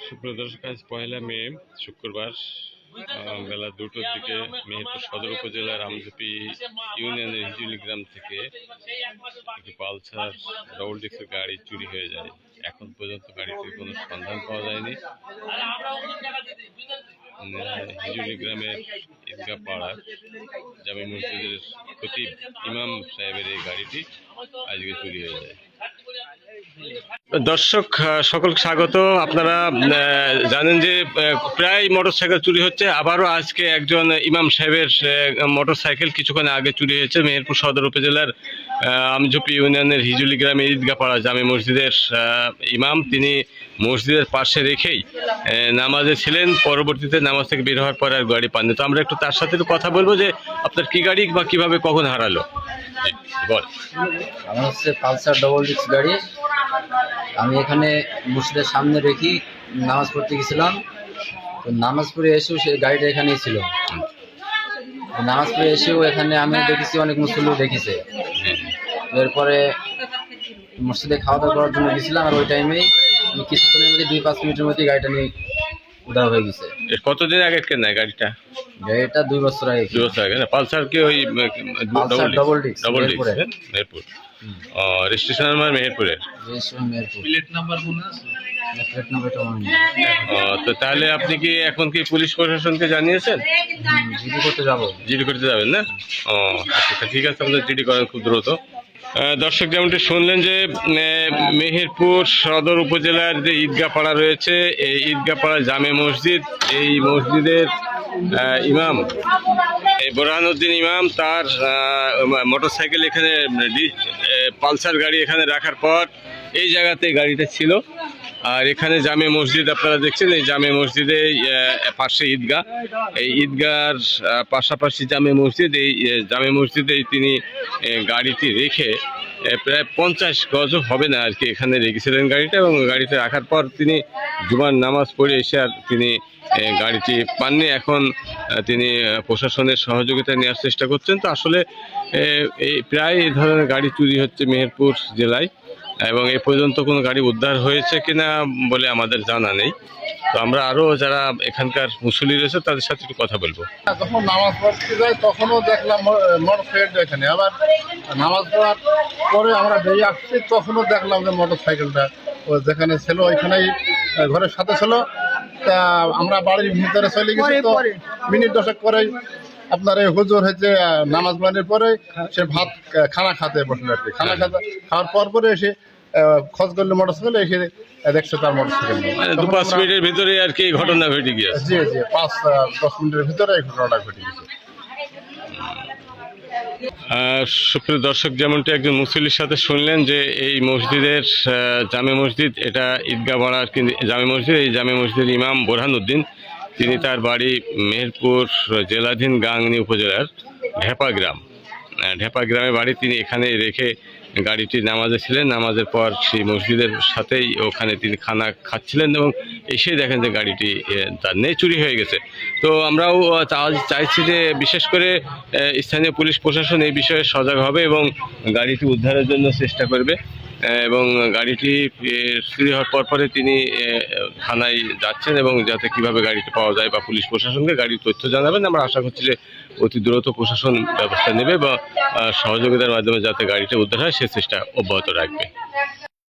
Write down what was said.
সুপ্রিয় দর্শক, আজ ১লা মে শুক্রবার বেলা ২টোর দিকে মেহেরপুর সদর উপজেলার আমজুপি ইউনিয়নের হিজুলি গ্রাম থেকে একটি পালসার ডবল ডিস্কের গাড়ি চুরি হয়ে যায়। এখন পর্যন্ত গাড়িটির কোনো সন্ধান পাওয়া যায়নি। হিজুলি গ্রামের ঈদগাহ পাড়ার জামে মসজিদের খতিব ইমাম সাহেবের এই গাড়িটি আজকে চুরি হয়ে যায়। দর্শক সকলকে স্বাগত। আপনারা জানেন যে প্রায় মোটরসাইকেল চুরি হচ্ছে, আবারও আজকে একজন ইমাম সাহেবের মোটরসাইকেল কিছুক্ষণ আগে চুরি হয়েছে। মেহেরপুর সদর উপজেলার আমজুপি ইউনিয়নের হিজুলি গ্রামে ঈদগাহ পাড়া জামে মসজিদের ইমাম, তিনি মসজিদের পাশে রেখেই নামাজে ছিলেন। পরবর্তীতে নামাজ থেকে বের হওয়ার পরে আর গাড়ি পাননি। তো আমরা একটু তার সাথে একটু কথা বলবো যে আপনার কি গাড়ি বা কিভাবে কখন হারালো। বল। আমার হচ্ছে পালসার ডবল ডিস্ক গাড়ি। আমি এখানে মসজিদের সামনে রেখে নামাজ পড়তে গেছিলাম। তো নামাজ পড়ে এসেও সেই গাড়িটা এখানেই ছিল। নামাজ পড়ে এসেও এখানে আমি দেখেছি অনেক মুসল্লিও দেখেছে। এরপরে মসজিদে খাওয়া দাওয়া করার জন্য গেছিলাম, আর ওই টাইমেই কিছুক্ষণের মধ্যে ২-৫ মিনিটের মধ্যে গাড়িটা নিয়ে উধাও হয়ে গেছে। কতদিন আগে কেনা গাড়িটা? গাড়িটা 2 বছর আগে। 2 বছর আগে না? পালসার কি ওই double disc Meherpur. Registration number মেহেরপুরের। প্লেট নাম্বার মনে আছে? প্লেট নাম্বারটা মনে নেই। তো তাহলে আপনি কি এখন কি পুলিশ প্রশাসনকে জানিয়েছেন? জিডি করতে যাবো। জিডি করতে যাবেন না? আচ্ছা, ঠিক আছে, আমাদের জিডি করেন খুব দ্রুত। দর্শক, যেমনটি শুনলেন যে মেহেরপুর সদর উপজেলার যে ঈদগাহ পাড়া রয়েছে, এই ঈদগাহ পাড়া জামে মসজিদ, এই মসজিদের ইমাম বোরহানুদ্দিন ইমাম তার মোটরসাইকেল এখানে পালসার গাড়ি এখানে রাখার পর এই জায়গাতে গাড়িটা ছিল। আর এখানে জামে মসজিদ আপনারা দেখছেন, এই জামে মসজিদে পাশে ঈদগাহ, এই ঈদগাহর পাশাপাশি জামে মসজিদ, এই জামে মসজিদে তিনি গাড়িটি রেখে প্রায় 50 গজ হবে না আর কি এখানে রেখেছিলেন গাড়িটা, এবং গাড়িতে রাখার পর তিনি জুমার নামাজ পড়ে এসে আর তিনি গাড়িটি পাননি। এখন তিনি প্রশাসনের সহযোগিতা নেওয়ার চেষ্টা করছেন। তো আসলে এই প্রায় এই ধরনের গাড়ি চুরি হচ্ছে মেহেরপুর জেলায়, এবং এ পর্যন্ত কোনো গাড়ি উদ্ধার হয়েছে কিনা বলে আমাদের জানা নেই। তো আমরা আরও যারা এখানকার মুসল্লি রয়েছে তাদের সাথে একটু কথা বলবো। যখন নামাজ পড়তে যাই তখনও দেখলাম মোটরসাইকেলটা এখানে, আবার নামাজ পড়ার পরে আমরা বেরিয়ে আসছি তখনও দেখলাম যে মোটরসাইকেলটা যেখানে ছিল ওইখানেই ঘরের সাথে ছিল। তা আমরা বাড়ির ভিতরে চলে গেছি। তো মিনিট 10 পরেই আপনার এই হুজুর হচ্ছে নামাজ পড়ানোর পরে সে খানা খাতে বসলো আর কি। খাওয়ার পরে এসে খোঁজ করলো মোটরসাইকেল, এসে দেখছে তার মোটরসাইকেল। 2-5 মিনিটের ভিতরে আর কি ঘটনা ঘটে গিয়েছে। জি, 5-10 মিনিটের ভিতরে এই ঘটনাটা ঘটে গেছে। সুপ্রিয় দর্শক, যেমনটি একজন মুসল্লির সাথে শুনলেন যে এই মসজিদের জামে মসজিদ, এটা ঈদগাহ পাড়ার জামে মসজিদ, এই জামে মসজিদের ইমাম বোরহানুদ্দিন, তিনি তার বাড়ি মেহেরপুর জেলাধীন গাংনী উপজেলার ঢেপা গ্রামে বাড়ি। তিনি এখানে রেখে গাড়িটি নামাজে ছিলেন। নামাজের পর সেই মসজিদের সাথেই ওখানে তিনি খানা খাচ্ছিলেন, এবং এসে দেখেন যে গাড়িটি তার নেই, চুরি হয়ে গেছে। তো আমরাও চাইছি যে বিশেষ করে স্থানীয় পুলিশ প্রশাসন এই বিষয়ে সজাগ হবে এবং গাড়িটি উদ্ধারের জন্য চেষ্টা করবে, এবং গাড়িটি চুরি হওয়ার পরে তিনি থানায় যাচ্ছেন, এবং যাতে কিভাবে গাড়িটি পাওয়া যায় বা পুলিশ প্রশাসনকে গাড়ির তথ্য জানাবেন। আমরা আশা করছি যে অতি দ্রুত প্রশাসন ব্যবস্থা নেবে বা সহযোগিতার মাধ্যমে যাতে গাড়িটা উদ্ধার হয় সে চেষ্টা অব্যাহত রাখবে।